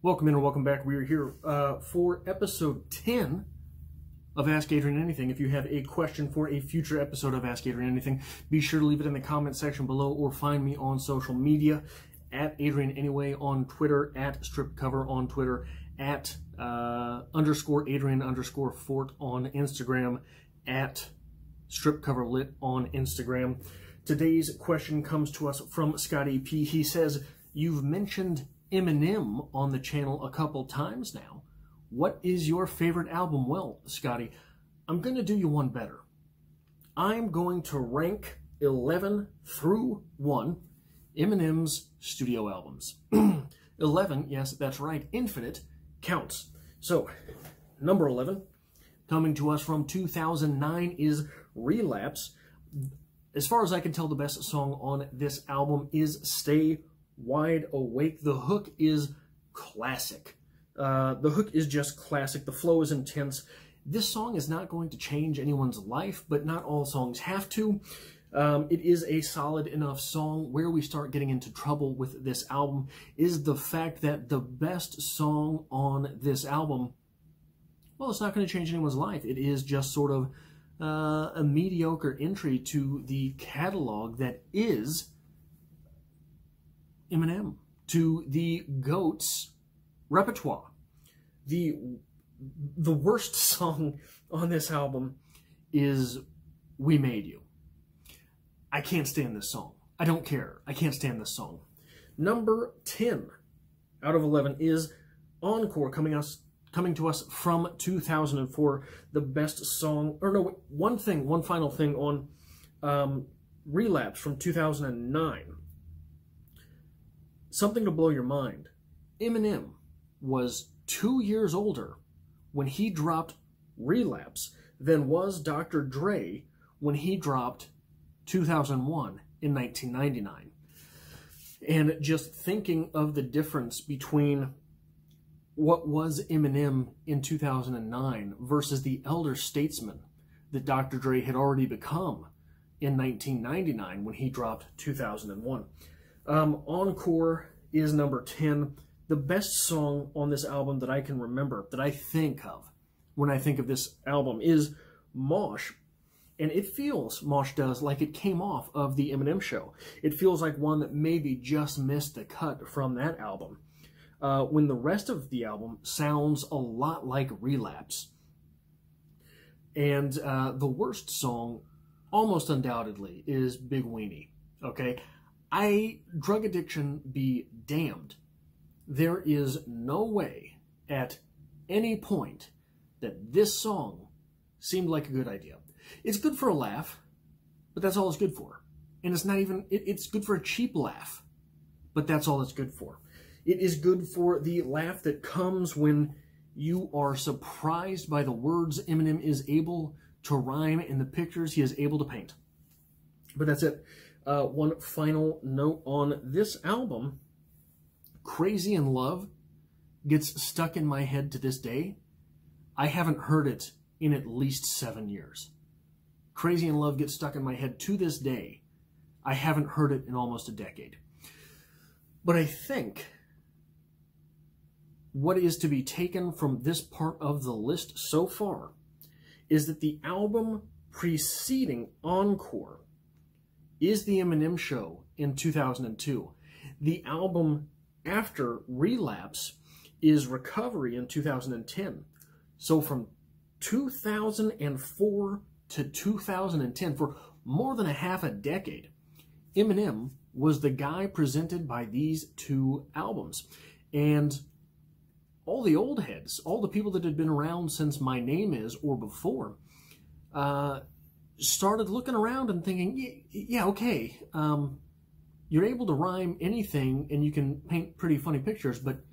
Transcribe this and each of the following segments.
Welcome in and welcome back. We are here for episode 10 of Ask Adrian Anything. If you have a question for a future episode of Ask Adrian Anything, be sure to leave it in the comment section below or find me on social media at Adrian Anyway on Twitter, at StripCover on Twitter, at _Adrian_Fort on Instagram, at StripCoverLit on Instagram. Today's question comes to us from Scotty P. He says, "You've mentioned Eminem on the channel a couple times now. What is your favorite album?" Well, Scotty, I'm going to do you one better. I'm going to rank 11 through 1 Eminem's studio albums. 11, yes, that's right, infinite counts. So, number 11, coming to us from 2009, is Relapse. As far as I can tell, the best song on this album is Stay Wide Awake. The hook is classic. The hook is just classic. The flow is intense. This song is not going to change anyone's life, but not all songs have to. It is a solid enough song. Where we start getting into trouble with this album is the fact that the best song on this album, well, it's not going to change anyone's life. It is just sort of a mediocre entry to the catalog that is Eminem, to the GOAT's repertoire. The worst song on this album is We Made You. I can't stand this song. I don't care. I can't stand this song. Number 10 out of 11 is Encore, coming to us from 2004. The best song, or no, one final thing on Relapse from 2009. Something to blow your mind. Eminem was 2 years older when he dropped Relapse than was Dr. Dre when he dropped 2001 in 1999. And just thinking of the difference between what was Eminem in 2009 versus the elder statesman that Dr. Dre had already become in 1999 when he dropped 2001. Encore is number 10. The best song on this album that I can remember, that I think of when I think of this album, is Mosh. And it feels, Mosh does, like it came off of the Eminem show. It feels like one that maybe just missed the cut from that album, when the rest of the album sounds a lot like Relapse. And the worst song, almost undoubtedly, is Big Weenie. Okay? Drug addiction be damned. There is no way at any point that this song seemed like a good idea. It's good for a laugh, but that's all it's good for. And it's not even, it's good for a cheap laugh, but that's all it's good for. It is good for the laugh that comes when you are surprised by the words Eminem is able to rhyme and the pictures he is able to paint. But that's it. One final note on this album, Crazy in Love gets stuck in my head to this day. I haven't heard it in at least 7 years. Crazy in Love gets stuck in my head to this day. I haven't heard it in almost a decade. But I think what is to be taken from this part of the list so far is that the album preceding Encore is the Eminem show in 2002. The album after Relapse is Recovery in 2010. So from 2004 to 2010, for more than a half a decade, Eminem was the guy presented by these two albums. And all the old heads, all the people that had been around since My Name Is or before, started looking around and thinking, yeah, okay, you're able to rhyme anything and you can paint pretty funny pictures, but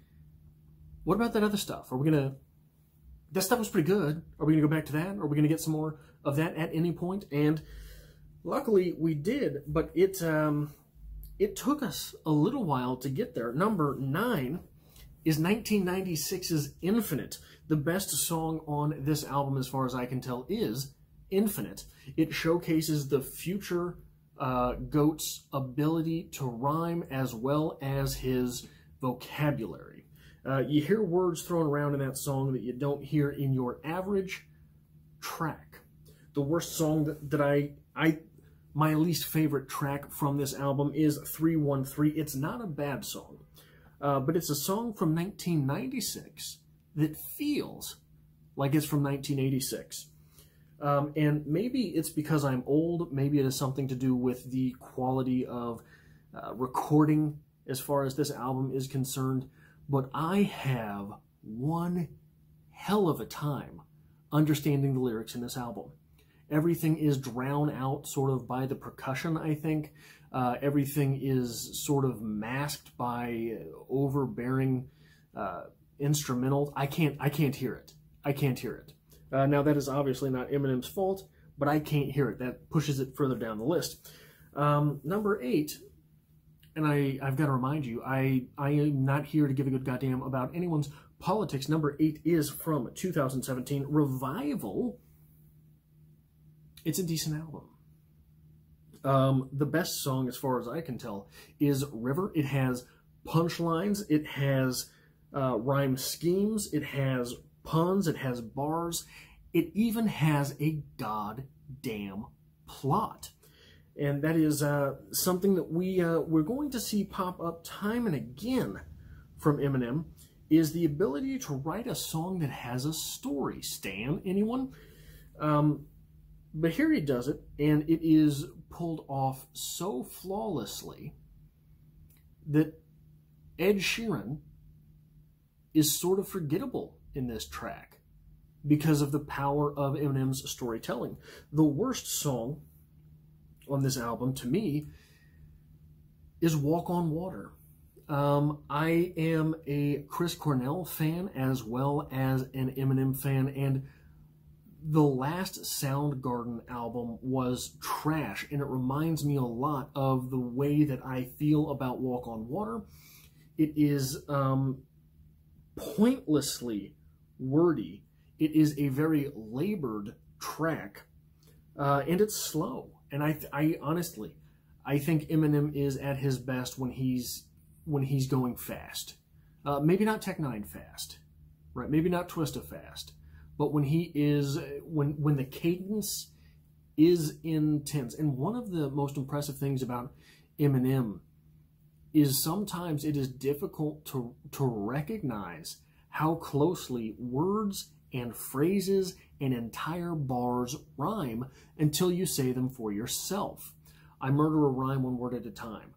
what about that other stuff? That stuff was pretty good. Are we going to go back to that? Are we going to get some more of that at any point? And luckily we did, but it took us a little while to get there. Number 9 is 1996's Infinite. The best song on this album, as far as I can tell, is Infinite. It showcases the future GOAT's ability to rhyme as well as his vocabulary. You hear words thrown around in that song that you don't hear in your average track. The worst song my least favorite track from this album is 313. It's not a bad song, but it's a song from 1996 that feels like it's from 1986. And maybe it's because I'm old. Maybe it has something to do with the quality of recording as far as this album is concerned. But I have one hell of a time understanding the lyrics in this album. Everything is drowned out sort of by the percussion, I think. Everything is sort of masked by overbearing instrumentals. I can't hear it. I can't hear it. Now, that is obviously not Eminem's fault, but I can't hear it. That pushes it further down the list. Number 8, and I've got to remind you, I am not here to give a good goddamn about anyone's politics. Number 8 is from 2017, Revival. It's a decent album. The best song, as far as I can tell, is River. It has punchlines. It has rhyme schemes. It has puns. It has bars. It even has a goddamn plot. And that is something that we're going to see pop up time and again from Eminem, is the ability to write a song that has a story. Stan, anyone? But here he does it, and it is pulled off so flawlessly that Ed Sheeran is sort of forgettable in this track because of the power of Eminem's storytelling. The worst song on this album, to me, is Walk on Water. I am a Chris Cornell fan as well as an Eminem fan, and the last Soundgarden album was trash, and it reminds me a lot of the way that I feel about Walk on Water. It is pointlessly wordy. It is a very labored track, and it's slow. And I honestly, I think Eminem is at his best when he's going fast. Maybe not Tech 9 fast, right? Maybe not Twista fast. But when he is, when the cadence is intense. And one of the most impressive things about Eminem is sometimes it is difficult to recognize how closely words and phrases and entire bars rhyme until you say them for yourself. I murder a rhyme one word at a time.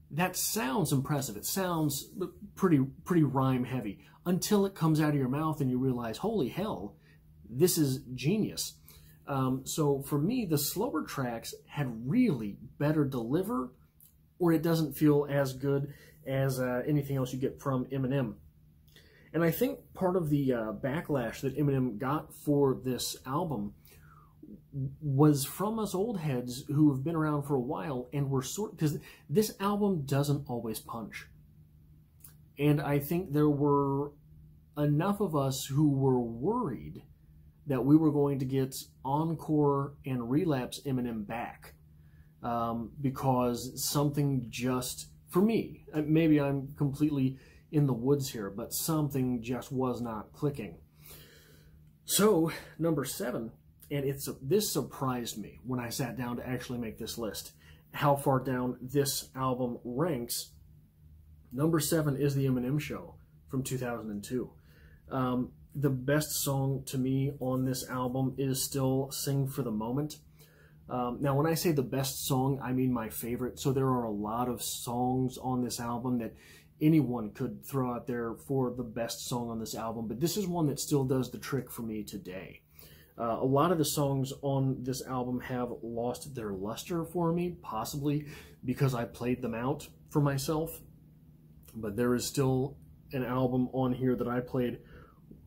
That sounds impressive. It sounds pretty rhyme heavy until it comes out of your mouth and you realize, holy hell, this is genius. So for me, the slower tracks had really better deliver, or it doesn't feel as good as anything else you get from Eminem. And I think part of the backlash that Eminem got for this album was from us old heads who have been around for a while and were because this album doesn't always punch. And I think there were enough of us who were worried that we were going to get Encore and Relapse Eminem back because something just, for me, maybe I'm completely in the woods here, but something just was not clicking. So, number 7, and this surprised me when I sat down to actually make this list, how far down this album ranks. Number 7 is The Eminem Show from 2002. The best song to me on this album is still Sing for the Moment. Now, when I say the best song, I mean my favorite. So there are a lot of songs on this album that anyone could throw out there for the best song on this album, but this is one that still does the trick for me today. A lot of the songs on this album have lost their luster for me, possibly because I played them out for myself, but there is still an album on here that I played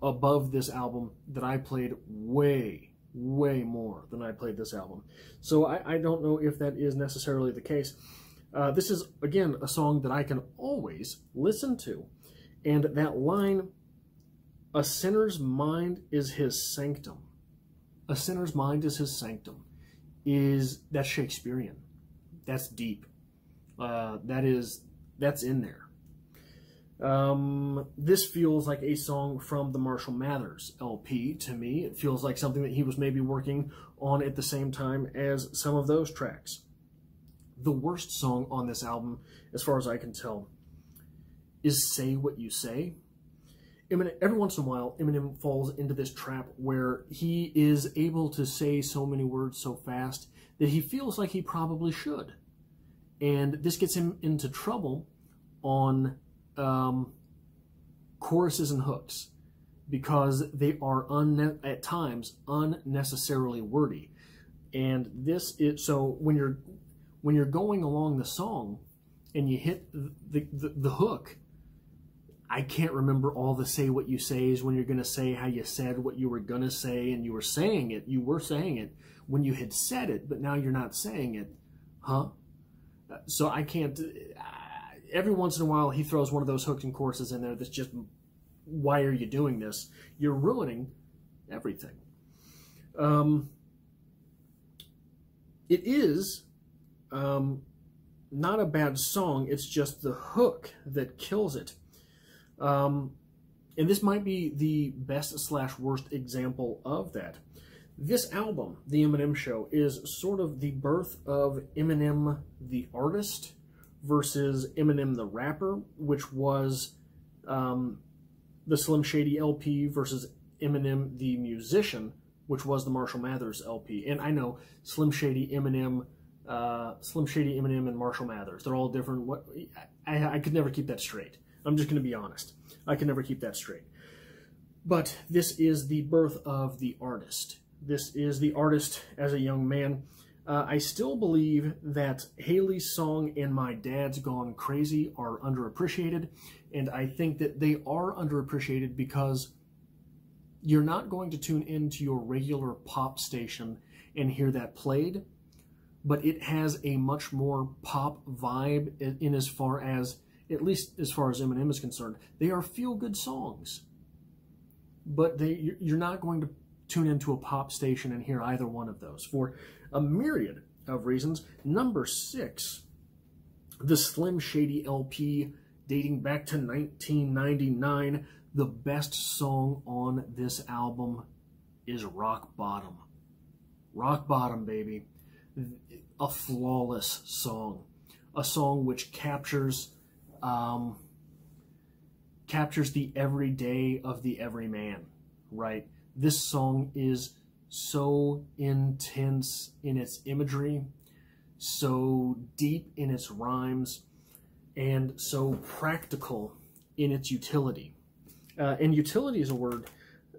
above this album that I played way more than I played this album. So I don't know if that is necessarily the case. This is, again, a song that I can always listen to. And that line, a sinner's mind is his sanctum. A sinner's mind is his sanctum. That's Shakespearean. That's deep. That's in there. This feels like a song from the Marshall Mathers LP to me. It feels like something that he was maybe working on at the same time as some of those tracks. The worst song on this album, as far as I can tell, is Say What You Say. Every once in a while, Eminem falls into this trap where he is able to say so many words so fast that he feels like he probably should. And this gets him into trouble on choruses and hooks because they are, at times, unnecessarily wordy. And this is, so when you're going along the song and you hit the hook, I can't remember all the say what you says when you're going to say how you said what you were going to say, and you were saying it when you had said it, but now you're not saying it. Huh? So I can't, every once in a while he throws one of those hooks and choruses in there that's just, why are you doing this? You're ruining everything. It is not a bad song, it's just the hook that kills it. And this might be the best/worst example of that. This album, The Eminem Show, is sort of the birth of Eminem the artist versus Eminem the rapper, which was the Slim Shady LP versus Eminem the musician, which was the Marshall Mathers LP. And I know Slim Shady Eminem and Marshall Mathers, they're all different. I could never keep that straight. I'm just going to be honest. I can never keep that straight. But this is the birth of the artist. This is the artist as a young man. I still believe that Haley's song and My Dad's Gone Crazy are underappreciated. And I think that they are underappreciated because you're not going to tune into your regular pop station and hear that played. But it has a much more pop vibe in as far as, at least as far as Eminem is concerned. They are feel-good songs. But you're not going to tune into a pop station and hear either one of those for a myriad of reasons. Number 6, the Slim Shady LP dating back to 1999. The best song on this album is Rock Bottom. Rock Bottom, baby. A flawless song. A song which captures the everyday of the everyman, right? This song is so intense in its imagery, so deep in its rhymes, and so practical in its utility. And utility is a word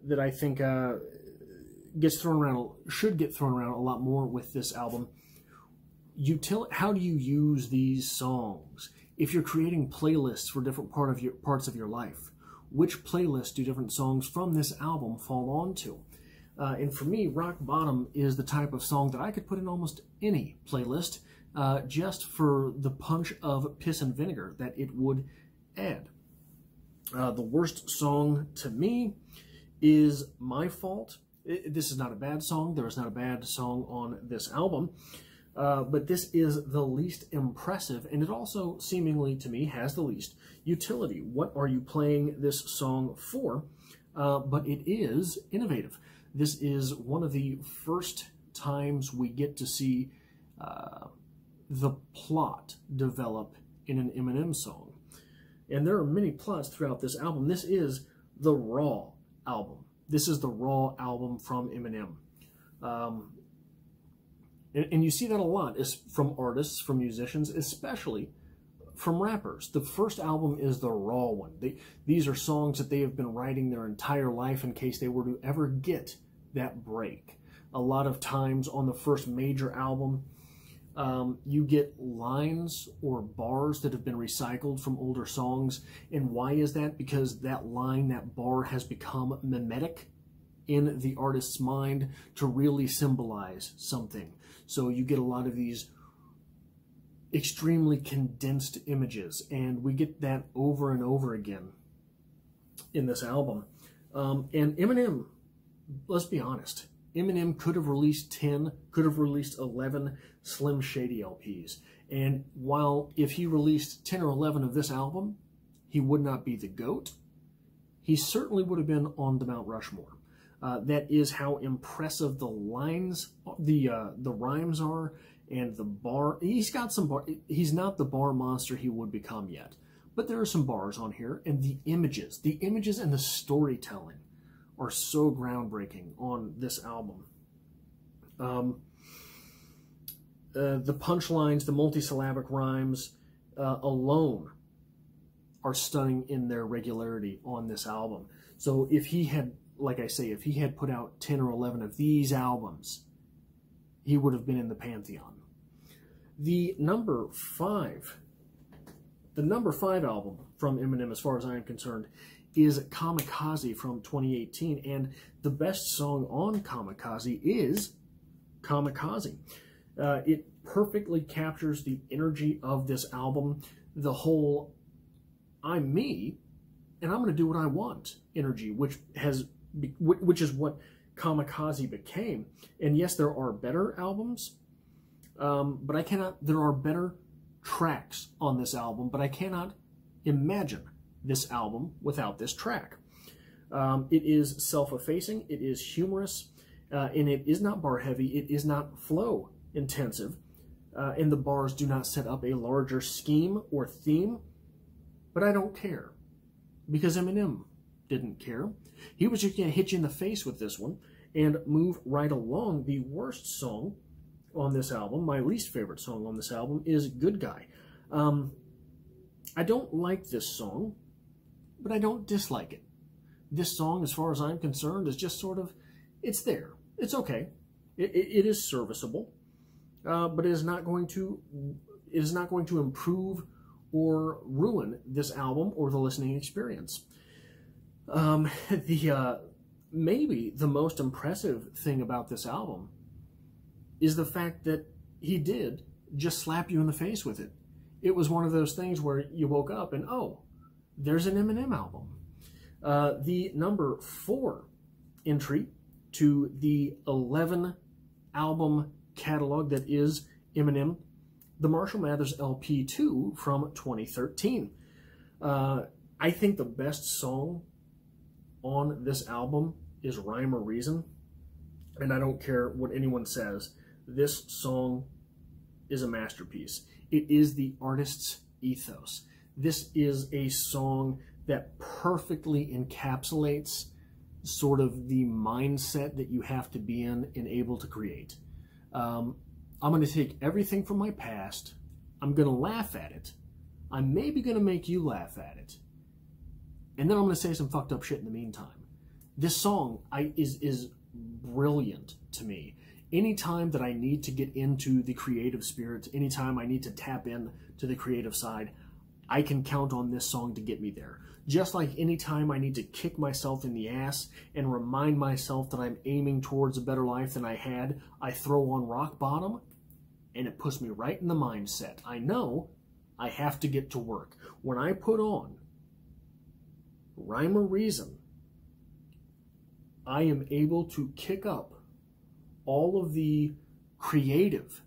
that I think gets thrown around, should get thrown around a lot more with this album. How do you use these songs? If you're creating playlists for different parts of your life, which playlist do different songs from this album fall onto? And for me, Rock Bottom is the type of song that I could put in almost any playlist just for the punch of piss and vinegar that it would add. The worst song to me is My Fault. This is not a bad song. There is not a bad song on this album. But this is the least impressive, and it also, seemingly to me, has the least utility. What are you playing this song for? But it is innovative. This is one of the first times we get to see the plot develop in an Eminem song. And there are many plots throughout this album. This is the Raw album. This is the Raw album from Eminem. And you see that a lot is from artists, from musicians, especially from rappers. The first album is the raw one. These are songs that they have been writing their entire life in case they were to ever get that break. A lot of times on the first major album, you get lines or bars that have been recycled from older songs. And why is that? Because that line, that bar has become mimetic in the artist's mind to really symbolize something. So you get a lot of these extremely condensed images, and we get that over and over again in this album. And Eminem, let's be honest, Eminem could have released 10, could have released 11 Slim Shady LPs. And while if he released 10 or 11 of this album, He would not be the GOAT. He certainly would have been on the Mount Rushmore. That is how impressive the lines, the rhymes are, and the bar. He's got some bar. He's not the bar monster he would become yet, but there are some bars on here, and the images and the storytelling are so groundbreaking on this album. The punchlines, the multisyllabic rhymes alone are stunning in their regularity on this album. So if he had, like I say, if he had put out 10 or 11 of these albums, he would have been in the pantheon. The number 5 album from Eminem, as far as I am concerned, is Kamikaze from 2018, and the best song on Kamikaze is Kamikaze. It perfectly captures the energy of this album, the whole I'm me, and I'm going to do what I want energy, which is what Kamikaze became. And yes, there are better albums, but there are better tracks on this album, but I cannot imagine this album without this track. It is self-effacing, it is humorous, and it is not bar heavy, it is not flow intensive, and the bars do not set up a larger scheme or theme, but I don't care, because Eminem didn't care. He was just going to hit you in the face with this one and move right along. The worst song on this album, my least favorite song on this album, is Good Guy. I don't like this song, but I don't dislike it. This song, as far as I'm concerned, is just sort of, it's there. It's okay. It is serviceable, but it is not going to improve or ruin this album or the listening experience. Maybe the most impressive thing about this album is the fact that he did just slap you in the face with it. It was one of those things where you woke up and, oh, there's an Eminem album. The number 4 entry to the 11 album catalog that is Eminem, the Marshall Mathers LP2 from 2013. I think the best song on this album is Rhyme or Reason, and I don't care what anyone says. This song is a masterpiece. It is the artist's ethos. This is a song that perfectly encapsulates sort of the mindset that you have to be in and able to create. I'm going to take everything from my past. I'm going to laugh at it. I'm maybe going to make you laugh at it. And then I'm going to say some fucked up shit in the meantime. This song is brilliant to me. Anytime that I need to get into the creative spirit, anytime I need to tap in to the creative side, I can count on this song to get me there. Just like anytime I need to kick myself in the ass and remind myself that I'm aiming towards a better life than I had, I throw on Rock Bottom, and it puts me right in the mindset. I know I have to get to work. When I put on Rhyme or Reason, I am able to kick up all of the creative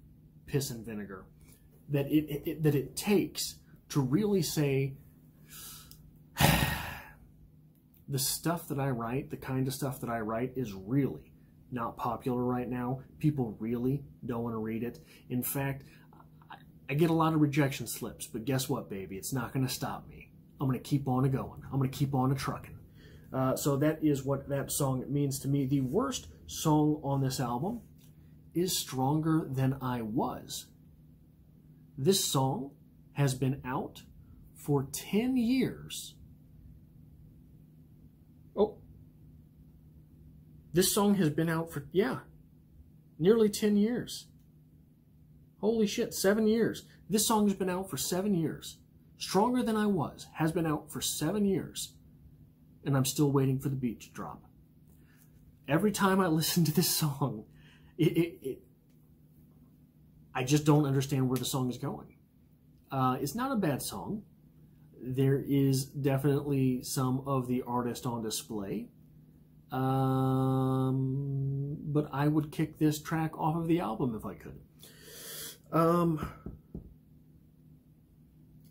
piss and vinegar that it takes to really say, the stuff that I write, the kind of stuff that I write is really not popular right now. People really don't want to read it. In fact, I get a lot of rejection slips, but guess what, baby? It's not going to stop me. I'm going to keep on going. I'm going to keep on trucking. So that is what that song means to me. The worst song on this album is Stronger Than I Was. This song has been out for 10 years. Oh, this song has been out for, yeah, nearly 10 years. Holy shit, 7 years. This song has been out for 7 years. Stronger Than I Was has been out for 7 years. And I'm still waiting for the beat to drop. Every time I listen to this song, I just don't understand where the song is going. It's not a bad song. There is definitely some of the artist on display. But I would kick this track off of the album if I could.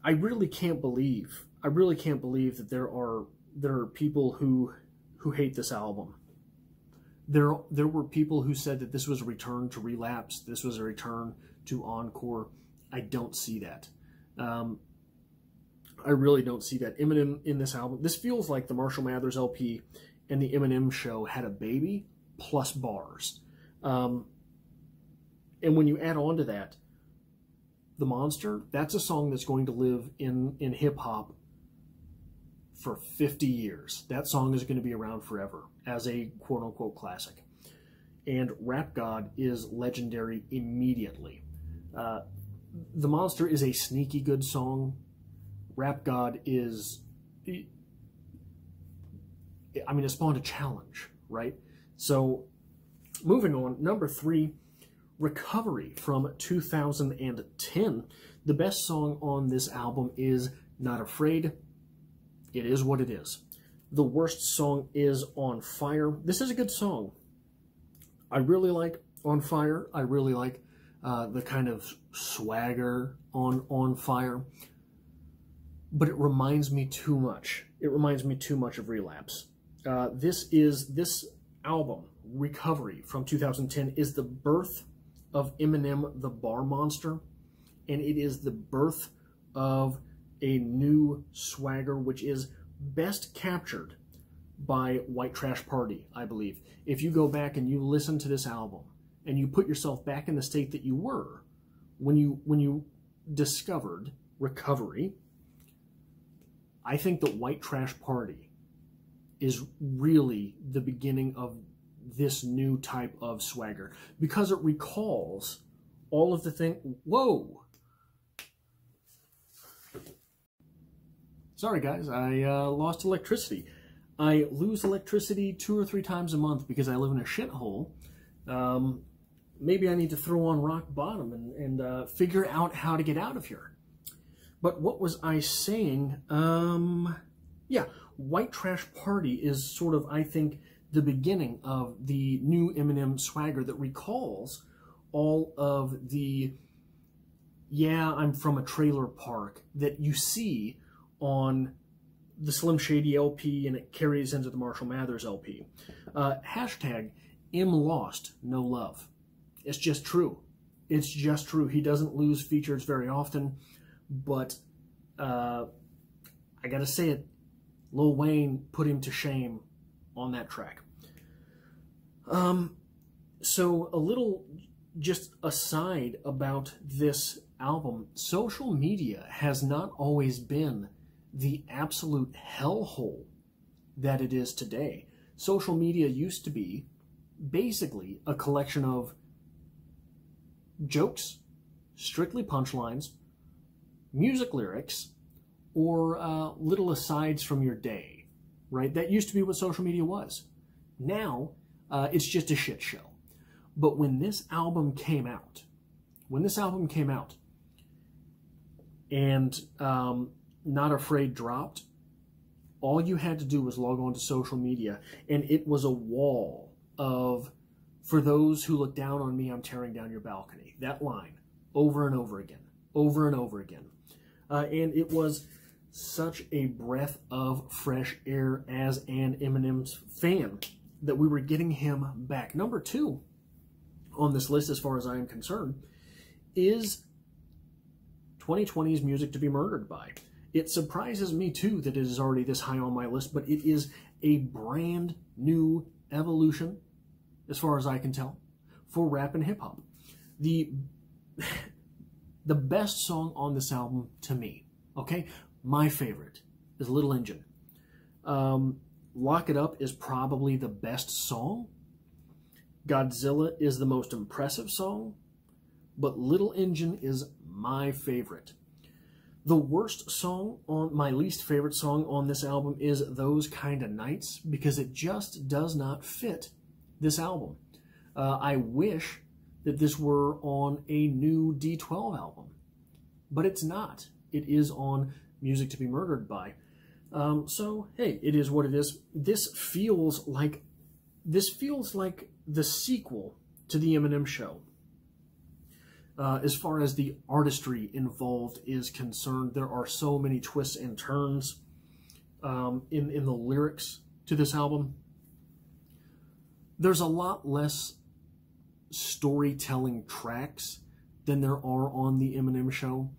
I really can't believe I really can't believe that there are people who hate this album. There were people who said that this was a return to Relapse, this was a return to Encore. I don't see that. I really don't see that. Eminem in this album, this feels like the Marshall Mathers LP and the Eminem Show had a baby plus bars. And when you add on to that, The Monster, that's a song that's going to live in hip-hop for 50 years. That song is going to be around forever as a quote-unquote classic. And Rap God is legendary immediately. The Monster is a sneaky good song. Rap God is, I mean, it spawned a challenge, right? So, moving on, number 3, Recovery from 2010. The best song on this album is Not Afraid. It is what it is. The worst song is On Fire. This is a good song. I really like On Fire. I really like the kind of swagger on Fire. But it reminds me too much. It reminds me too much of Relapse. This album, Recovery from 2010, is the birth of Eminem the Bar Monster, and it is the birth of a new swagger, which is best captured by White Trash Party, I believe. If you go back and you listen to this album, and you put yourself back in the state that you were when you discovered Recovery, I think that White Trash Party is really the beginning of this new type of swagger, because it recalls all of the things. Whoa! Sorry guys, I lost electricity. I lose electricity 2 or 3 times a month because I live in a shithole. Maybe I need to throw on rock bottom and figure out how to get out of here. But what was I saying? Yeah, White Trash Party is sort of, I think, the beginning of the new Eminem swagger that recalls all of the, yeah, I'm from a trailer park that you see on the Slim Shady LP, and it carries into the Marshall Mathers LP. Hashtag #MLost, no love. It's just true. It's just true. He doesn't lose features very often, but I gotta say it, Lil Wayne put him to shame on that track. So a little just aside about this album, social media has not always been the absolute hellhole that it is today. Social media used to be basically a collection of jokes, strictly punchlines, music lyrics, or little asides from your day, right? That used to be what social media was. Now, it's just a shit show. But when this album came out, and Not Afraid dropped, all you had to do was log on to social media, and it was a wall of, for those who look down on me, I'm tearing down your balcony. That line, over and over again, over and over again. And it was such a breath of fresh air as an Eminem's fan that we were getting him back. Number 2 on this list, as far as I am concerned, is 2020's Music to be Murdered By. It surprises me, too, that it is already this high on my list, but it is a brand new evolution, as far as I can tell, for rap and hip-hop. The best song on this album, to me, okay, my favorite, is Little Engine. Lock It Up is probably the best song. Godzilla is the most impressive song, but Little Engine is my favorite. The worst song, my least favorite song on this album is Those Kinda Nights, because it just does not fit this album. I wish that this were on a new D12 album, but it's not. It is on Music to be Murdered By. So, hey, it is what it is. This feels like the sequel to the Eminem Show. As far as the artistry involved is concerned, there are so many twists and turns in the lyrics to this album. There's a lot less storytelling tracks than there are on the Eminem show,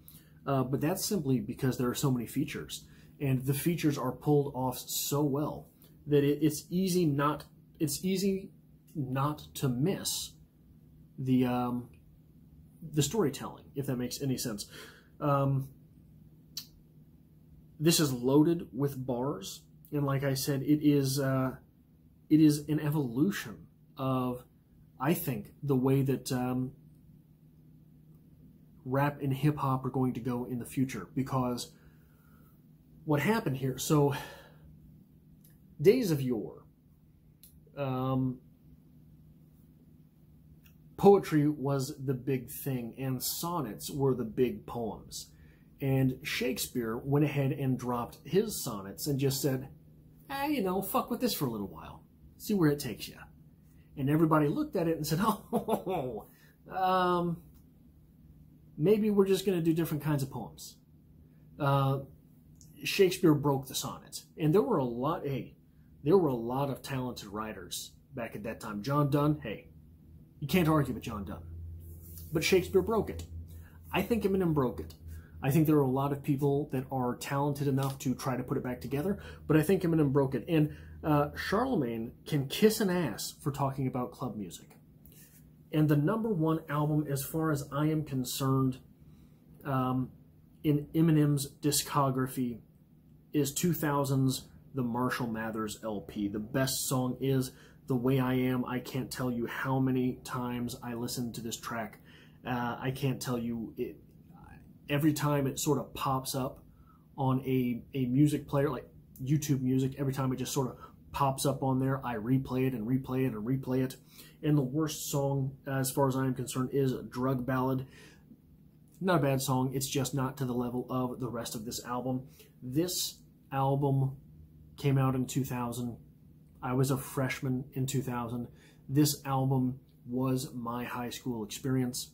but that's simply because there are so many features, and the features are pulled off so well that it's easy not to miss the storytelling, if that makes any sense. This is loaded with bars, and like I said, it is an evolution of, I think, the way that rap and hip-hop are going to go in the future. Because what happened here, so days of yore, poetry was the big thing, and sonnets were the big poems. And Shakespeare went ahead and dropped his sonnets and just said, you know, fuck with this for a little while. See where it takes you. And everybody looked at it and said, maybe we're just going to do different kinds of poems. Shakespeare broke the sonnet. And there were a lot of talented writers back at that time. John Donne, hey, you can't argue with John Donne. But Shakespeare broke it. I think Eminem broke it. I think there are a lot of people that are talented enough to try to put it back together, but I think Eminem broke it. And Charlemagne can kiss an ass for talking about club music. And the #1 album, as far as I am concerned, in Eminem's discography is 2000's The Marshall Mathers LP. The best song is The Way I Am. I can't tell you how many times I listened to this track. I can't tell you it. Every time it sort of pops up on a music player, like YouTube Music, every time it just sort of pops up on there, I replay it and replay it and replay it. And the worst song, as far as I'm concerned, is Drug Ballad. Not a bad song, it's just not to the level of the rest of this album. This album came out in 2000. I was a freshman in 2000. This album was my high school experience.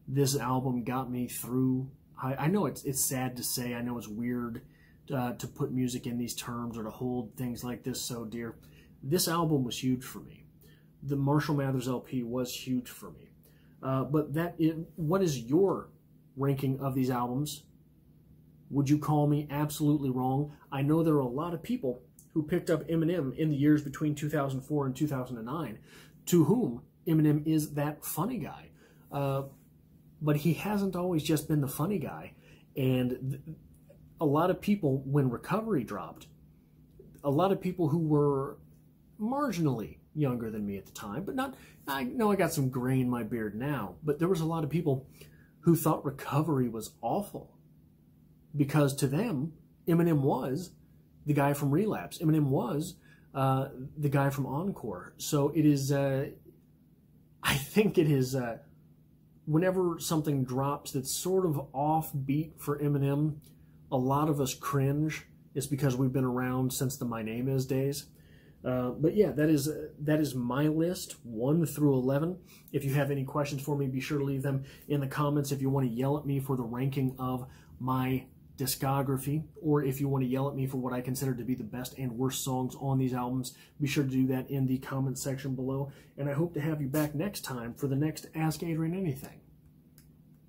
This album got me through. I know it's sad to say. I know it's weird to put music in these terms or to hold things like this so dear. This album was huge for me. The Marshall Mathers LP was huge for me. But what is your ranking of these albums? Would you call me absolutely wrong? I know there are a lot of people who picked up Eminem in the years between 2004 and 2009, to whom Eminem is that funny guy. But he hasn't always just been the funny guy. And a lot of people, when Recovery dropped, a lot of people who were marginally younger than me at the time, but not, I know I got some gray in my beard now, but there was a lot of people who thought Recovery was awful. Because to them, Eminem was the guy from Relapse. Eminem was the guy from Encore. So it is, I think it is, whenever something drops that's sort of offbeat for Eminem, a lot of us cringe. It's because we've been around since the My Name Is days. But yeah, that is my list, 1 through 11. If you have any questions for me, be sure to leave them in the comments. If you want to yell at me for the ranking of my discography, or if you want to yell at me for what I consider to be the best and worst songs on these albums, be sure to do that in the comment section below. And I hope to have you back next time for the next Ask Adrian Anything,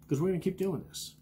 because we're going to keep doing this.